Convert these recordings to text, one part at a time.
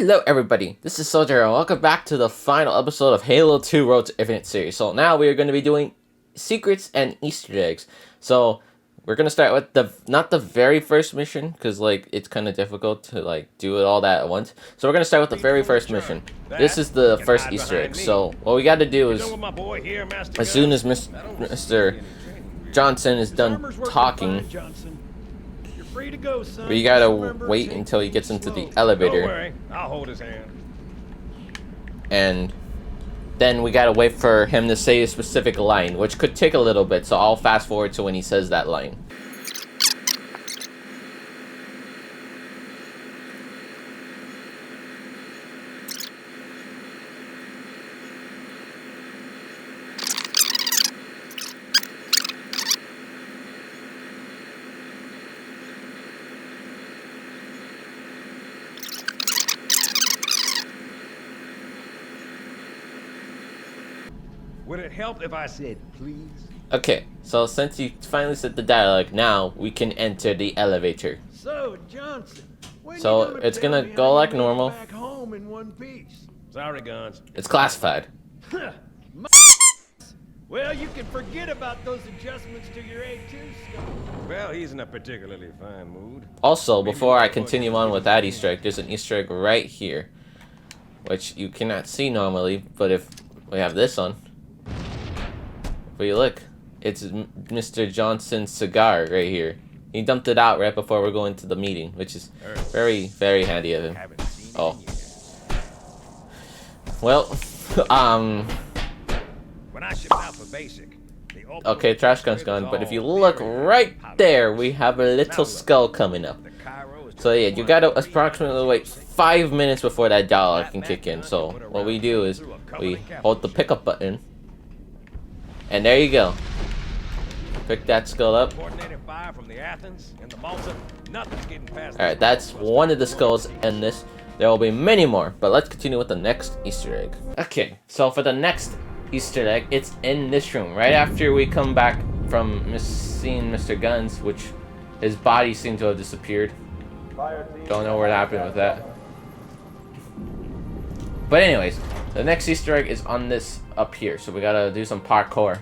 Hello everybody, this is Soldier and welcome back to the final episode of Halo 2 Road to Infinite series. So now we are going to be doing secrets and Easter eggs. So we're going to start with not the very first mission, because like it's kind of difficult to like do it all that at once. So we're going to start with the very first mission. This is the first Easter egg. So what we got to do is, as soon as Mr. Johnson is done talking, Free to go, son. we gotta wait until he gets into the elevator. Don't worry, I'll hold his hand. And then we gotta wait for him to say a specific line, which could take a little bit, so I'll fast forward to when he says that line. Would it help if I said please? Okay, so since you finally said the dialogue, now we can enter the elevator. So, Johnson, So it's gonna go like normal. Back home in one piece. Sorry, Guns. It's classified. Well, you can forget about those adjustments to your A2 stuff. Well, he's in a particularly fine mood. Also, before I continue on with that Easter egg, there's an Easter egg right here, which you cannot see normally, but if we have this on, if you look, it's Mr. Johnson's cigar right here. He dumped it out right before we're going to the meeting, which is very, very handy of him. Oh. Well, When I shipped out for basic, okay, trash can's gone, but if you look right there, we have a little skull coming up. So yeah, you gotta approximately wait 5 minutes before that dialogue can kick in. So what we do is we hold the pickup button, and there you go. Pick that skull up. Alright, that's one of the skulls in this. There will be many more, but let's continue with the next Easter egg. Okay, so for the next Easter egg, it's in this room. Right after we come back from seeing Mr. Guns, which his body seemed to have disappeared. Don't know what happened with that. But anyways, the next Easter egg is on this up here, so we gotta do some parkour.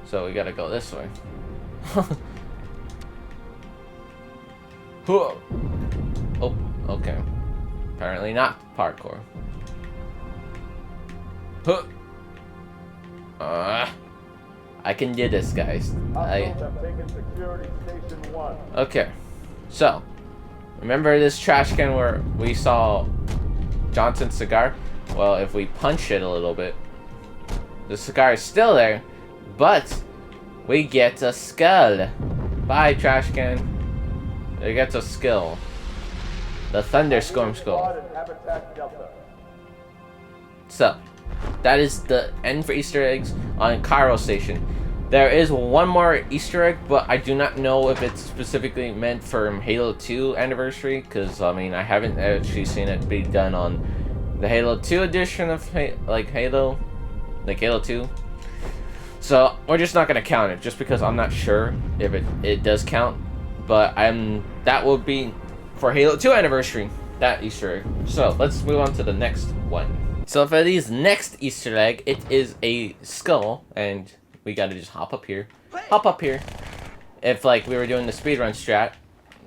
So we gotta go this way. Oh, okay. Apparently not parkour. I can do this, guys. Okay. So, remember this trash can where we saw Johnson's cigar? Well, if we punch it a little bit, the cigar is still there, but we get a skull. Bye, trash can. It gets a skill. The Thunderstorm skull. So, that is the end for Easter eggs on Cairo Station. There is one more Easter egg, but I do not know if it's specifically meant for Halo 2 anniversary, because I mean I haven't actually seen it be done on the Halo 2 edition of Halo 2. So we're just not gonna count it, just because I'm not sure if it does count. But that will be for Halo 2 anniversary, that Easter egg. So let's move on to the next one. So for these next Easter egg, it is a skull, and we gotta just hop up here. Hop up here. If like we were doing the speedrun strat,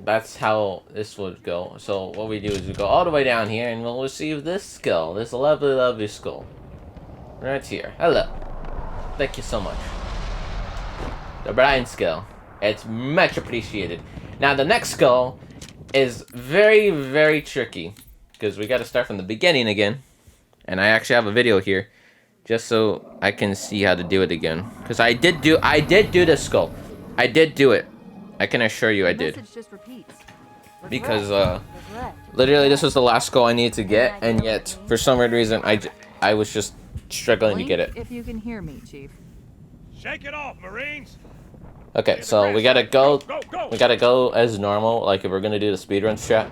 that's how this would go. So what we do is we go all the way down here, and we'll receive this skull, this lovely, lovely skull. Right here. Hello. Thank you so much. The Brian skull. It's much appreciated. Now the next skull is very, very tricky, because we gotta start from the beginning again. And I actually have a video here, just so I can see how to do it again. Because I did do this skull. I did do it. I can assure you I did. Because literally this was the last skull I needed to get, and yet for some weird reason I was just struggling to get it. If you can hear me, Chief. Shake it off, Marines. Okay, so we gotta go. We gotta go as normal, like if we're gonna do the speedrun strat.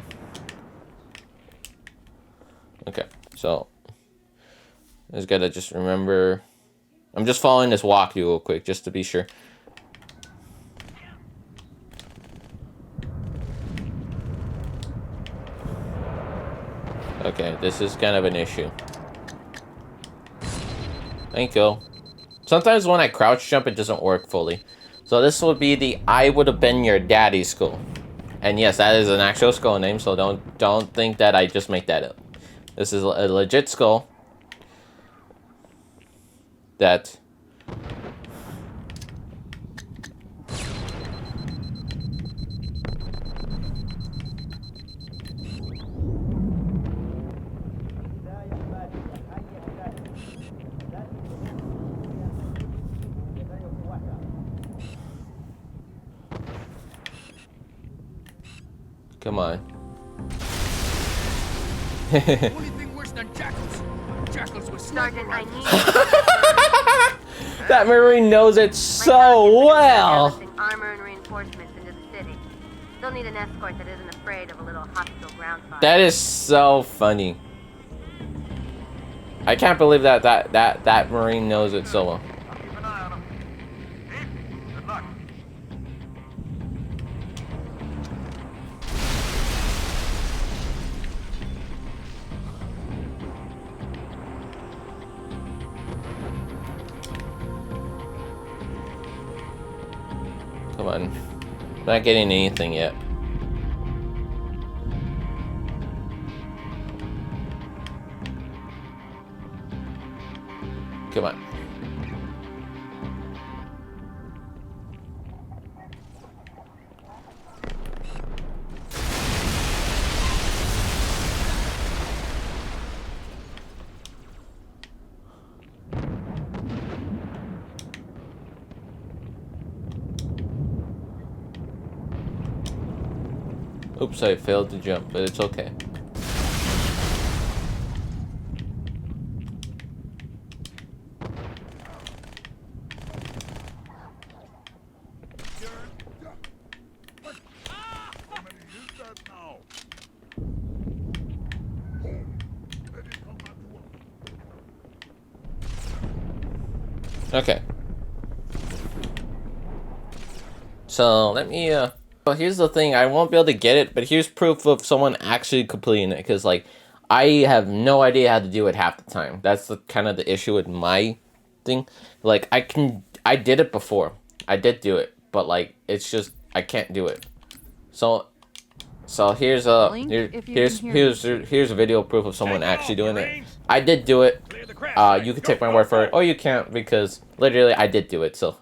Okay, so just gotta remember. I'm just following this walkthrough real quick, just to be sure. Okay, this is kind of an issue. Thank you. Sometimes when I crouch jump, it doesn't work fully. So this will be the I would have been your daddy skull. And yes, that is an actual skull name, so don't think that I just make that up. This is a legit skull that come on. Only thing worse than jackals. Jackals with sniper rifles. That Marine knows it so well. Armor and reinforcements into the city. Still need an escort that isn't afraid of a little hostile ground fire. That is so funny. I can't believe that Marine knows it so well. I'll keep an eye on him. Hey, good luck. Come on. Not getting anything yet. Come on. Oops, I failed to jump, but it's okay. Okay. So let me well, here's the thing, I won't be able to get it, but here's proof of someone actually completing it, because like I have no idea how to do it half the time. That's the kind of the issue with my thing. Like I did it before. I did do it, but like it's just I can't do it. So here's a here's a video proof of someone actually doing it. I did do it. You can take my word for it, or you can't, because literally I did do it. So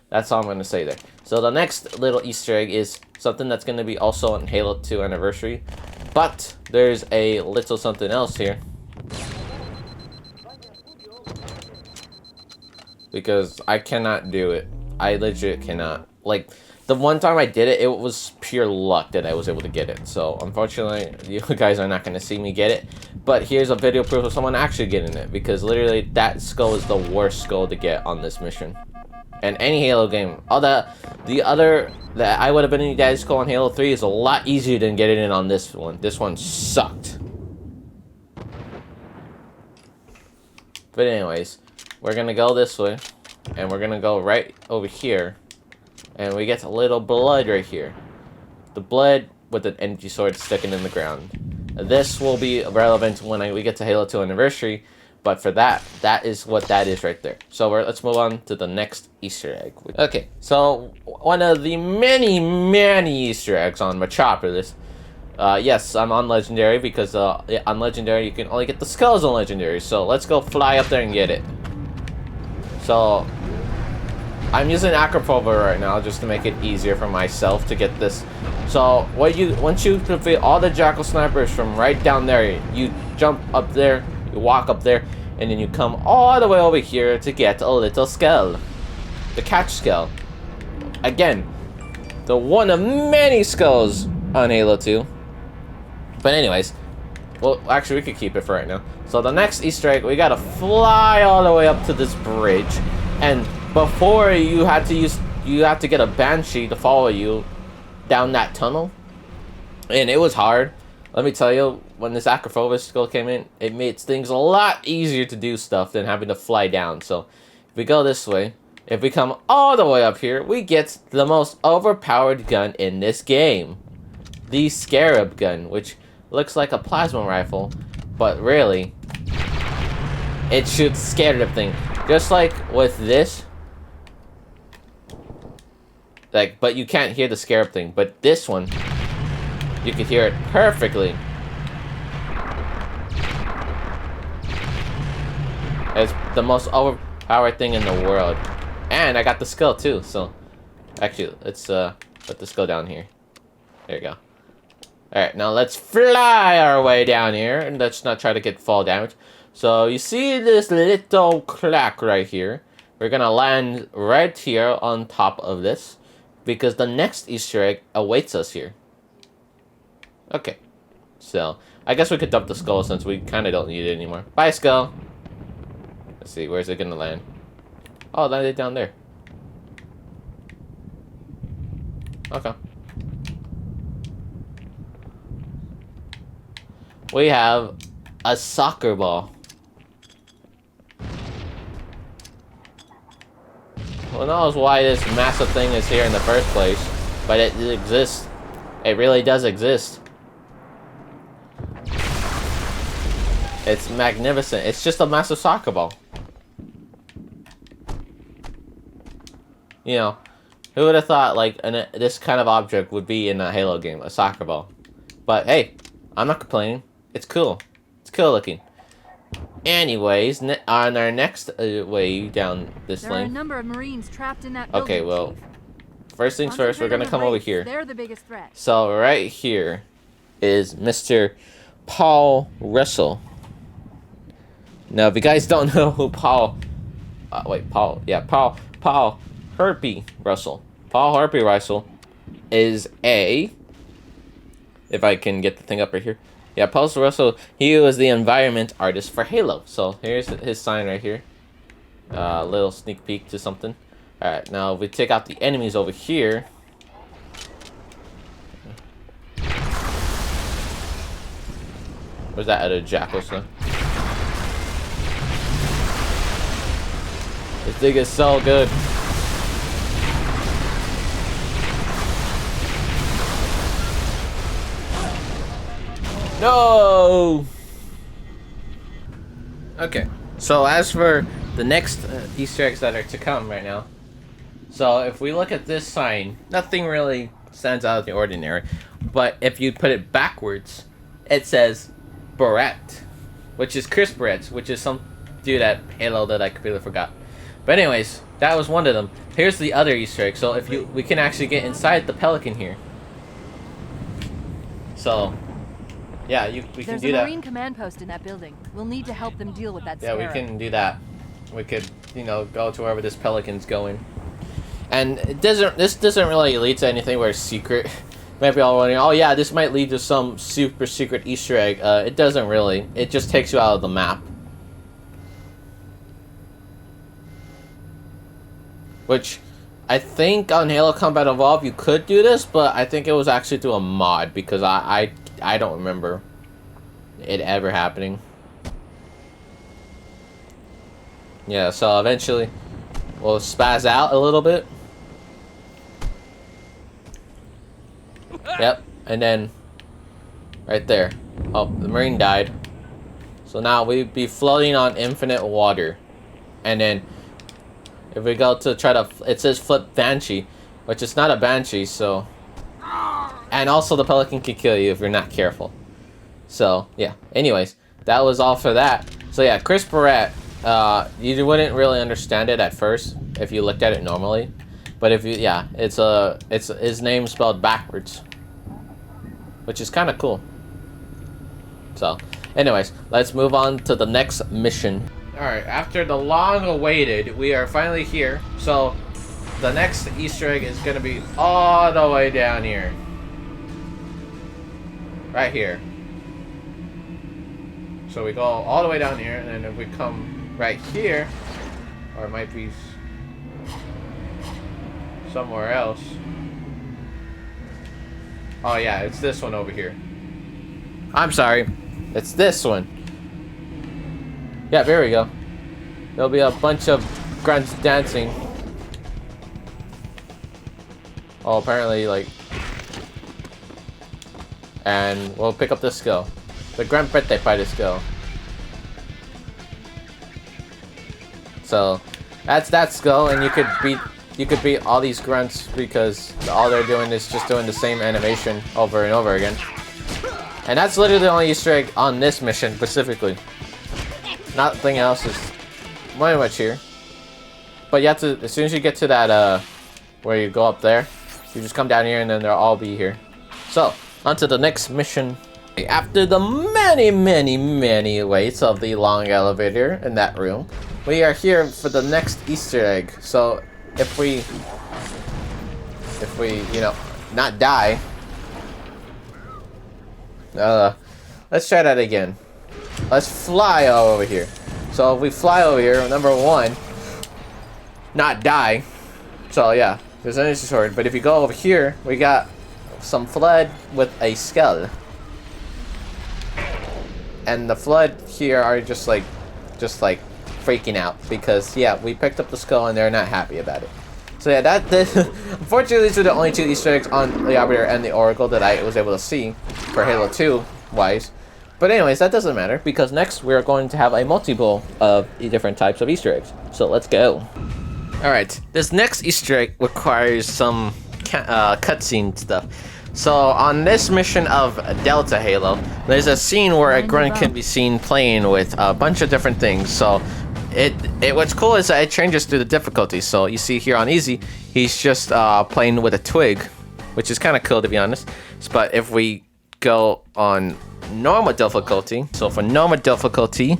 that's all I'm going to say there. So the next little Easter egg is something that's going to be also on Halo 2 Anniversary. But there's a little something else here. Because I cannot do it. I legit cannot. Like, the one time I did it, it was pure luck that I was able to get it. So, unfortunately, you guys are not going to see me get it. But here's a video proof of someone actually getting it. Because literally, that skull is the worst skull to get on this mission. And any Halo game. All the other that I would have been in Daddy's Skull on Halo 3 is a lot easier than getting it on this one. This one sucked. But anyways, we're gonna go this way, and we're gonna go right over here, and we get a little blood right here. The blood with an energy sword sticking in the ground. This will be relevant when we get to Halo 2 Anniversary. But for that is what that is right there. So let's move on to the next Easter egg. Okay, so one of the many Easter eggs on Metropolis. Yes, I'm on Legendary because on Legendary you can only get the skulls on Legendary. So let's go fly up there and get it. So I'm using Acrophobia right now just to make it easier for myself to get this. So once you defeat all the Jackal snipers from right down there, you jump up there, you walk up there, and then you come all the way over here to get a little skull. The catch skull. Again, the one of many skulls on Halo 2. But anyways, well, actually we could keep it for right now. So the next Easter egg, we gotta fly all the way up to this bridge, and before you have to get a Banshee to follow you down that tunnel, and it was hard. Let me tell you, when this Acrophobia skill came in, it made things a lot easier to do stuff than having to fly down. So if we go this way, if we come all the way up here, we get the most overpowered gun in this game, the Scarab gun, which looks like a plasma rifle, but really it shoots Scarab thing, just like with this. Like, but you can't hear the Scarab thing. But this one, you can hear it perfectly. It's the most overpowered thing in the world. And I got the skill too, so... Actually, let's put the skill down here. There you go. Alright, now let's fly our way down here, and let's not try to get fall damage. So, you see this little crack right here? We're gonna land right here on top of this, because the next Easter egg awaits us here. Okay. So, I guess we could dump the skull since we kind of don't need it anymore. Bye, skull! Let's see, where's it gonna land? Oh, it landed down there. Okay. We have a soccer ball. Who knows why this massive thing is here in the first place, but it exists. It really does exist. It's magnificent. It's just a massive soccer ball. You know, who would have thought like this kind of object would be in a Halo game, a soccer ball? But hey, I'm not complaining. It's cool. It's cool looking. Anyways, on our next way down this lane. There are a number of Marines trapped in that building. Okay, well, first things first, we're gonna come over here. They're the biggest threat. So right here is Mr. Paul Russell. Now, if you guys don't know who Paul Herpy Russell. Paul Herpy Russell is a... If I can get the thing up right here. Yeah, Paul Russell, he was the environment artist for Halo. So here's his sign right here. A little sneak peek to something. Alright, now if we take out the enemies over here. Where's that other jackal, son? This thing is so good. No! Okay, so as for the next Easter eggs that are to come right now. So if we look at this sign, nothing really stands out of the ordinary. But if you put it backwards, it says Barrett, which is Chris Barrett, which is some dude at Halo that I completely forgot. But anyways, that was one of them. Here's the other Easter egg. So if we can actually get inside the Pelican here. So, yeah, we can do that. There's a Marine command post in that building. We'll need to help them deal with that scarab. Yeah, we can do that. We could, you know, go to wherever this Pelican's going. And this doesn't really lead to anything where it's secret. Maybe all wondering, oh yeah, this might lead to some super secret Easter egg. It doesn't really. It just takes you out of the map. Which, I think on Halo Combat Evolved you could do this, but I think it was actually through a mod, because I don't remember it ever happening. Yeah, so eventually we'll spaz out a little bit. Yep, and then right there. Oh, the Marine died. So now we'd be floating on infinite water. And then if we go to try to, it says flip Banshee, which is not a Banshee, so. And also the Pelican can kill you if you're not careful. So, yeah. Anyways, that was all for that. So yeah, Chris Barrett, you wouldn't really understand it at first. if you looked at it normally. But if you, yeah, it's his name spelled backwards, which is kind of cool. So, anyways, let's move on to the next mission. All right, after the long awaited, we are finally here. So, the next Easter egg is gonna be all the way down here, right here. So we go all the way down here, and then if we come right here, or it might be somewhere else. Oh yeah, it's this one over here. I'm sorry, it's this one. Yeah, there we go. There'll be a bunch of grunts dancing. Oh, apparently, like... And we'll pick up this skill. The grunt birthday party skill. So, that's that skill, and you could beat all these grunts because all they're doing is just doing the same animation over and over again. And that's literally the only Easter egg on this mission specifically. Nothing else is pretty much here. But you have to, as soon as you get to that, where you go up there, you just come down here and then they'll all be here. So, on to the next mission. After the many waits of the long elevator in that room, we are here for the next Easter egg. So, if we, you know, not die. Let's try that again. Let's fly over here. So if we fly over here, number one, not die. So yeah, there's an energy sword. But if you go over here, we got some flood with a skull. And the flood here are just like freaking out because yeah, we picked up the skull and they're not happy about it. So yeah, unfortunately these are the only two Easter eggs on the Arbiter and the Oracle that I was able to see for Halo 2 wise. But anyways, that doesn't matter because next we're going to have a multiple of different types of Easter eggs. So let's go. Alright, this next Easter egg requires some cutscene stuff. So on this mission of Delta Halo, there's a scene where a grunt can be seen playing with a bunch of different things. So what's cool is that it changes through the difficulty. So you see here on easy, he's just playing with a twig, which is kind of cool to be honest. But if we go on normal difficulty, so for normal difficulty,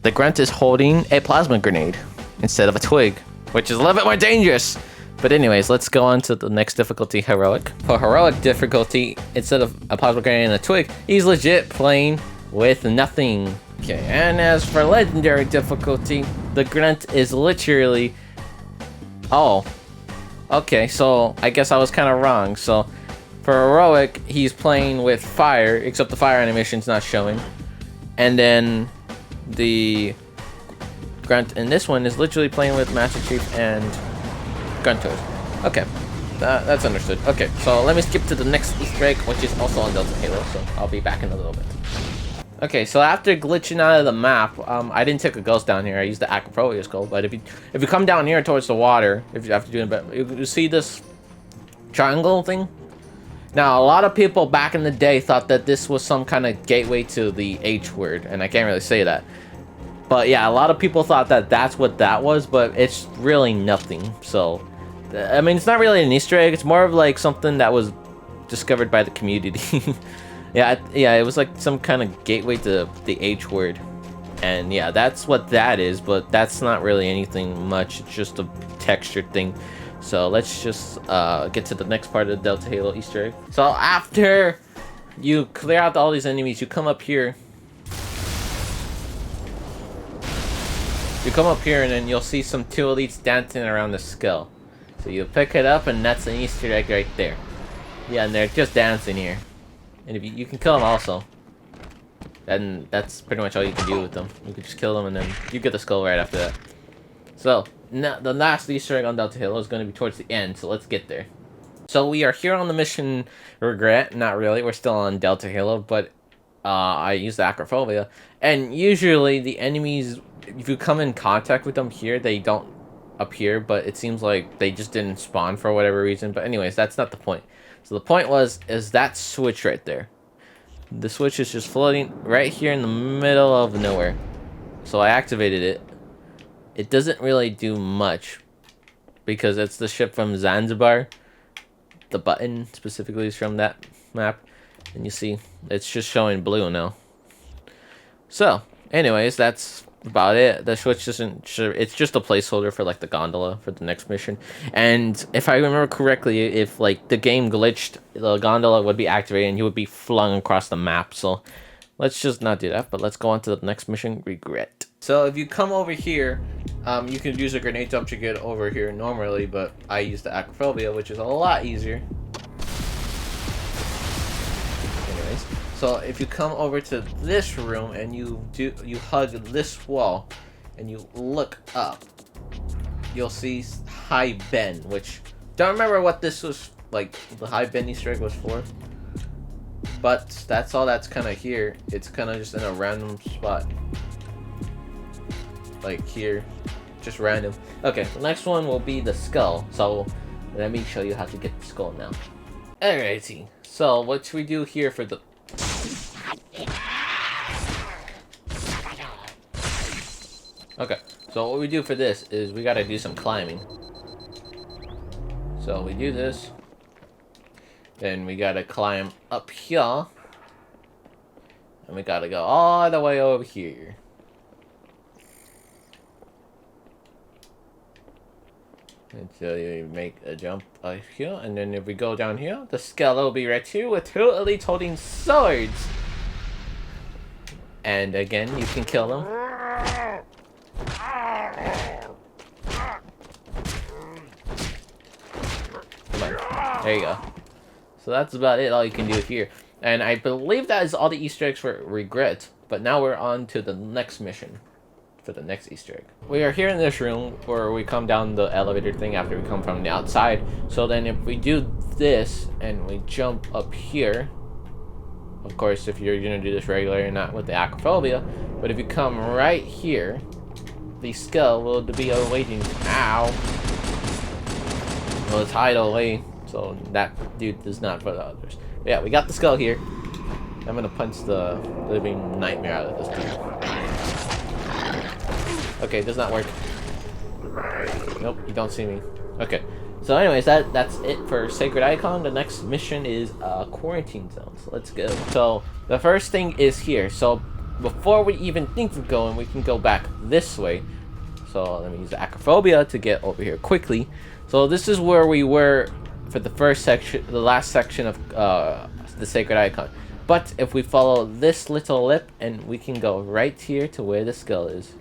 the grunt is holding a plasma grenade instead of a twig, which is a little bit more dangerous. But anyways, let's go on to the next difficulty, heroic. For heroic difficulty, instead of a plasma grenade and a twig, he's legit playing with nothing. Okay, and as for legendary difficulty, the grunt is literally... Oh. Okay, so I guess I was kind of wrong. So for heroic, he's playing with fire, except the fire animation's not showing. And then the grunt in this one is literally playing with Master Chief and Gruntos. Okay, that's understood. Okay, so let me skip to the next Easter egg, which is also on Delta Halo, so I'll be back in a little bit. Okay, so after glitching out of the map, I didn't take a ghost down here. I used the Acroprovia skull, but if you come down here towards the water, if you have to do it, you see this triangle thing? Now, a lot of people back in the day thought that this was some kind of gateway to the H word, and I can't really say that. But yeah, a lot of people thought that that's what that was, but it's really nothing. So, I mean, it's not really an Easter egg. It's more of like something that was discovered by the community. Yeah, it was like some kind of gateway to the H word. And yeah, that's what that is, but that's not really anything much. It's just a textured thing. So let's just get to the next part of the Delta Halo Easter egg. So after you clear out all these enemies, you come up here. You come up here and then you'll see some two elites dancing around the skull. So you pick it up and that's an Easter egg right there. Yeah, and they're just dancing here. And if you can kill them also. And that's pretty much all you can do with them. You can just kill them and then you get the skull right after that. So, now the last Easter egg on Delta Halo is going to be towards the end, so let's get there. So we are here on the mission Regret. Not really, we're still on Delta Halo, but I use the Acrophobia. And usually the enemies, if you come in contact with them here, they don't appear, but it seems like they just didn't spawn for whatever reason. But anyways, that's not the point. So the point is that switch right there. The switch is just floating right here in the middle of nowhere. So I activated it. It doesn't really do much, because it's the ship from Zanzibar. The button specifically is from that map, and you see it's just showing blue now. So anyways, that's about it. The switch isn't sure, it's just a placeholder for like the gondola for the next mission. And if I remember correctly, if like the game glitched, the gondola would be activated and you would be flung across the map. So let's just not do that, but let's go on to the next mission, Regret. So if you come over here, you can use a grenade jump to get over here normally, but I use the acrophobia, which is a lot easier. Anyways, so if you come over to this room and you hug this wall and you look up, you'll see High Ben, which don't remember what this was like. The High Ben Easter egg was for, but that's all that's kind of here. It's kind of just in a random spot, like here, just random. Okay, the next one will be the skull. So let me show you how to get the skull now. Alrighty, so what should we do here for the... Okay, so what we do for this is we gotta do some climbing. So we do this, then we gotta climb up here, and we gotta go all the way over here. Until you make a jump up here, and then if we go down here, the skull will be right here with two elites holding swords. And again, you can kill them. Come on. There you go. So that's about it, all you can do here. And I believe that is all the Easter eggs for Regret, but now we're on to the next mission. For the next Easter egg. We are here in this room where we come down the elevator thing after we come from the outside. So then if we do this and we jump up here, of course if you're gonna do this regularly, not with the acrophobia, but if you come right here, the skull will be awaiting. Ow! Well, it's hide away, so that dude is not for the others. But yeah, we got the skull here. I'm gonna punch the living nightmare out of this dude. Okay, does not work. Nope, you don't see me. Okay, so anyways, that's it for Sacred Icon. The next mission is Quarantine Zone, so let's go. So the first thing is here. So before we even think of going, we can go back this way. So let me use the acrophobia to get over here quickly. So this is where we were for the first section, the last section of the Sacred Icon. But if we follow this little lip, and we can go right here to where the skull is.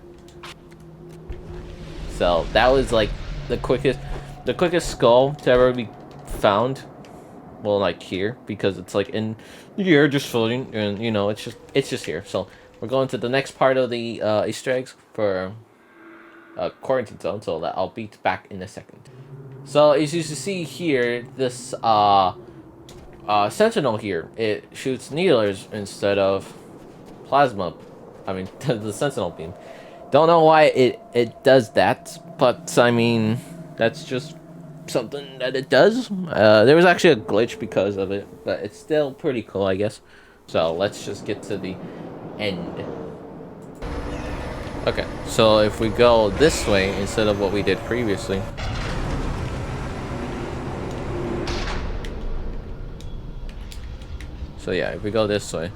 So that was like the quickest skull to ever be found. Well, like here, because it's like in the air just floating, and you know, it's just here. So we're going to the next part of the Easter eggs for Quarantine Zone. So that I'll be back in a second. So as you see here, this Sentinel here, it shoots needlers instead of plasma. I mean, the Sentinel beam. Don't know why it does that, but I mean, that's just something that it does. There was actually a glitch because of it, but it's still pretty cool, I guess. So let's just get to the end. Okay, so if we go this way instead of what we did previously. So yeah, if we go this way.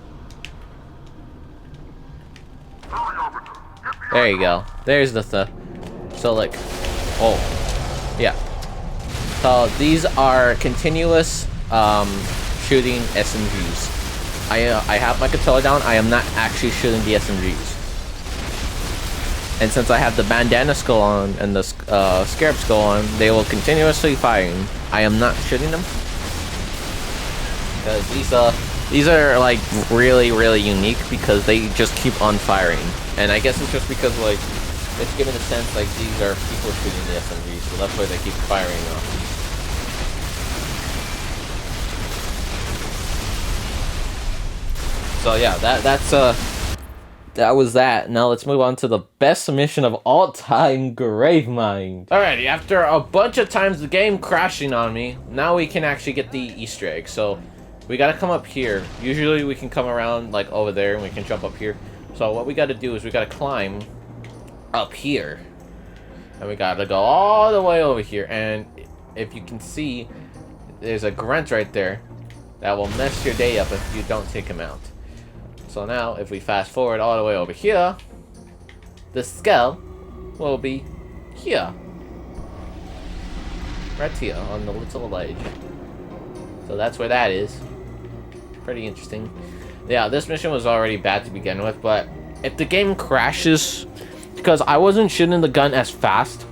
There you go. There's the so like, oh, yeah. So these are continuous shooting SMGs. I have my controller down. I am not actually shooting the SMGs. And since I have the bandana skull on and the scarab skull on, they will continuously firing. I am not shooting them because these are like really unique because they just keep on firing. And I guess it's just because like it's given a sense like these are people shooting the SMGs, so that's why they keep firing off. So yeah, that was that. Now let's move on to the best submission of all time, Gravemind. Alrighty, after a bunch of times the game crashing on me, now we can actually get the Easter egg. So we gotta come up here. Usually we can come around like over there and we can jump up here. So what we gotta do is we gotta climb up here. And we gotta go all the way over here. And if you can see, there's a grunt right there that will mess your day up if you don't take him out. So now, if we fast forward all the way over here, the skull will be here. Right here on the little ledge. So that's where that is. Pretty interesting. Yeah, this mission was already bad to begin with, but if the game crashes, because I wasn't shooting the gun as fast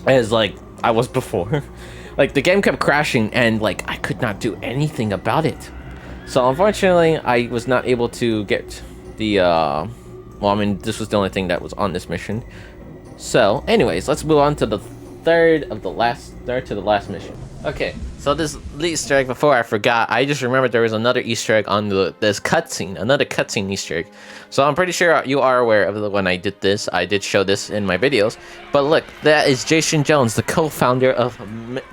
as like I was before. Like the game kept crashing and like I could not do anything about it. So unfortunately, I was not able to get the well, I mean, this was the only thing that was on this mission. So anyways, let's move on to the third to the last mission. Okay, so this Easter egg, before I forgot, I just remembered there was another Easter egg on this cutscene, another cutscene Easter egg. So I'm pretty sure you are aware of when I did this. I did show this in my videos. But look, that is Jason Jones, the co-founder of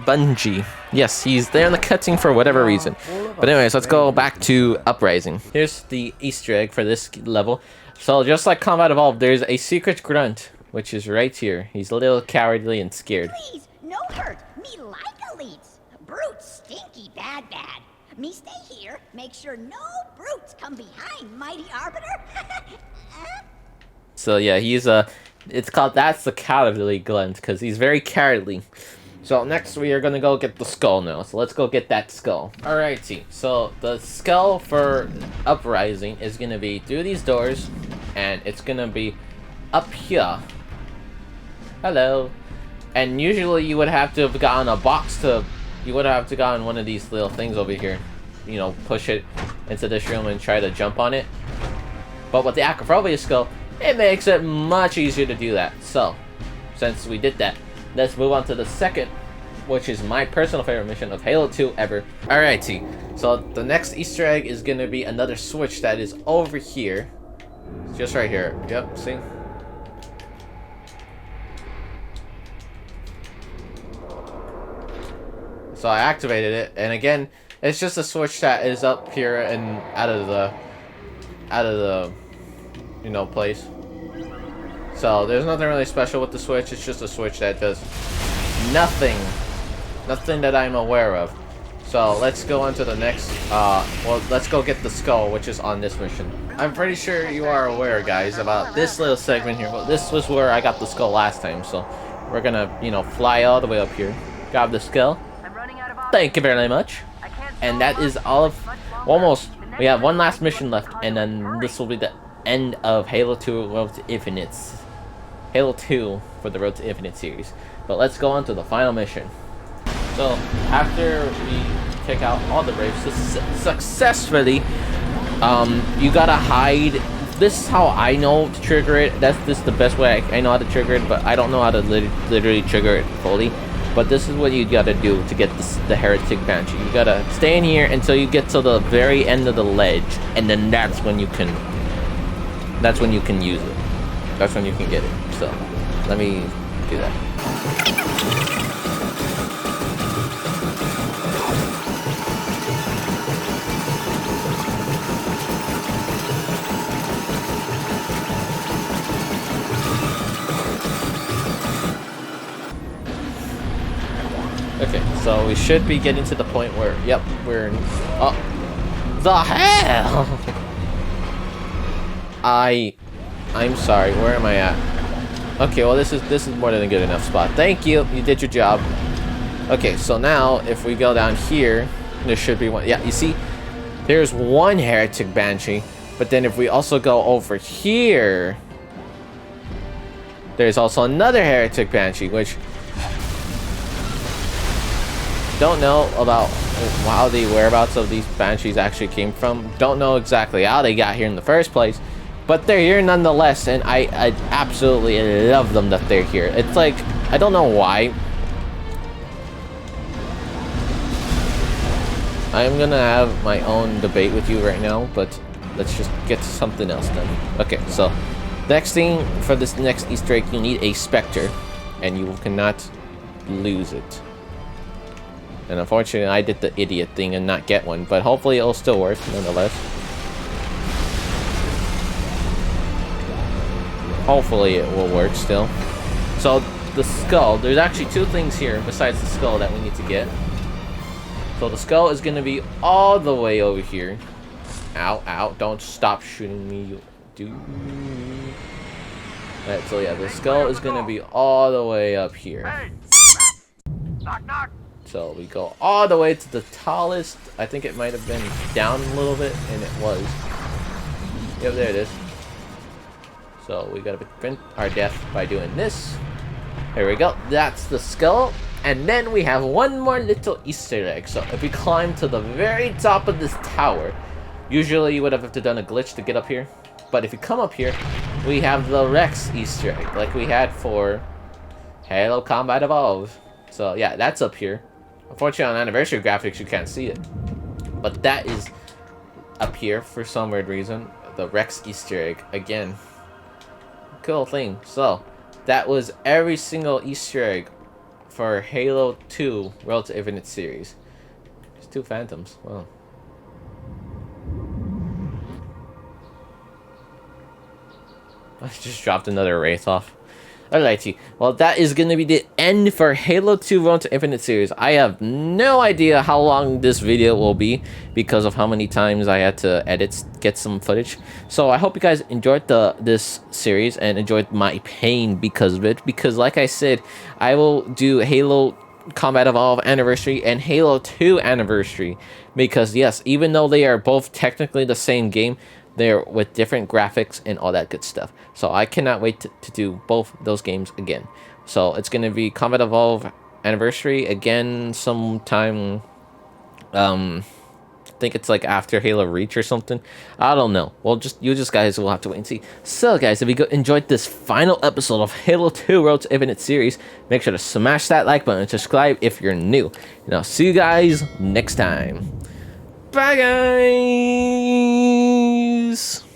Bungie. Yes, he's there in the cutscene for whatever reason. But anyways, let's go back to Uprising. Here's the Easter egg for this level. So just like Combat Evolved, there's a secret grunt, which is right here. He's a little cowardly and scared. Please, no hurt. Me like elites. Brutes stinky bad. Me stay here, make sure no brutes come behind Mighty Arbiter. So yeah, he's that's the cowardly grunt, because he's very cowardly. So next we are gonna go get the skull now. So let's go get that skull. Alrighty, so the skull for Uprising is gonna be through these doors, and it's gonna be up here. Hello. And usually you would have to have gotten a box to, you would have to gotten one of these little things over here. You know, push it into this room and try to jump on it. But with the Acrophobia skull, it makes it much easier to do that. So, since we did that, let's move on to the second, which is my personal favorite mission of Halo 2 ever. Alrighty, so the next Easter egg is gonna be another switch that is over here. It's just right here. Yep, see? So I activated it, and again, it's just a switch that is up here and out of the you know, place. So there's nothing really special with the switch. It's just a switch that does nothing that I'm aware of. So let's go on to the next well, let's go get the skull, which is on this mission. I'm pretty sure you are aware, guys, about this little segment here. Well, this was where I got the skull last time, so we're gonna, you know, fly all the way up here, grab the skull. Thank you very much. And that is all of, almost, we have one last mission left, and then this will be the end of Halo 2 Road to Infinite. Halo 2 for the Road to Infinite series. But let's go on to the final mission. So, after we take out all the raves successfully, you gotta hide. This is how I know to trigger it. This is the best way I know how to trigger it, but I don't know how to literally trigger it fully. But this is what you gotta do to get the Heretic Banshee. You gotta stay in here until you get to the very end of the ledge, and then that's when you can use it. That's when you can get it. So, let me do that. Okay, so we should be getting to the point where, yep, we're in, oh, the hell! I'm sorry, where am I at? Okay, well this is more than a good enough spot. Thank you, you did your job. Okay, so now if we go down here, there should be one. Yeah, you see, there's one Heretic Banshee, but then if we also go over here, there's also another Heretic Banshee, which don't know about how the whereabouts of these Banshees actually came from. Don't know exactly how they got here in the first place, but they're here nonetheless, and I absolutely love them that they're here. It's like, I don't know why. I'm gonna have my own debate with you right now, but let's just get to something else then. Okay, so next thing for this next Easter egg, you need a Spectre, and you cannot lose it. And unfortunately, I did the idiot thing and not get one, but hopefully it'll still work nonetheless. Hopefully it will work still. So the skull. There's actually two things here besides the skull that we need to get. So the skull is going to be all the way over here. Ow, ow, don't stop shooting me, you dude. Alright, so yeah, the skull is going to be all the way up here. Knock, knock. So we go all the way to the tallest. I think it might have been down a little bit, and it was. Yep, there it is. So we gotta prevent our death by doing this. Here we go. That's the skull. And then we have one more little Easter egg. So if we climb to the very top of this tower, usually you would have to done a glitch to get up here. But if you come up here, we have the Rex Easter egg, like we had for Halo Combat Evolved. So yeah, that's up here. Unfortunately, on anniversary graphics, you can't see it. But that is up here for some weird reason. The Rex Easter egg again. Cool thing. So that was every single Easter egg for Halo 2 Road to Infinite series. There's 2 Phantoms. Wow. I just dropped another Wraith off. Alrighty, well that is going to be the end for Halo 2 Road to Infinite series. I have no idea how long this video will be because of how many times I had to edit, get some footage. So I hope you guys enjoyed this series and enjoyed my pain because of it. Because like I said, I will do Halo Combat Evolved Anniversary and Halo 2 Anniversary. Because yes, even though they are both technically the same game, they're with different graphics and all that good stuff. So I cannot wait to do both those games again. So it's going to be Combat Evolved Anniversary again sometime. I think it's like after Halo Reach or something. I don't know. Well, you guys will have to wait and see. So guys, if you enjoyed this final episode of Halo 2 Road to Infinite series, make sure to smash that like button and subscribe if you're new. And I'll see you guys next time. Bye guys!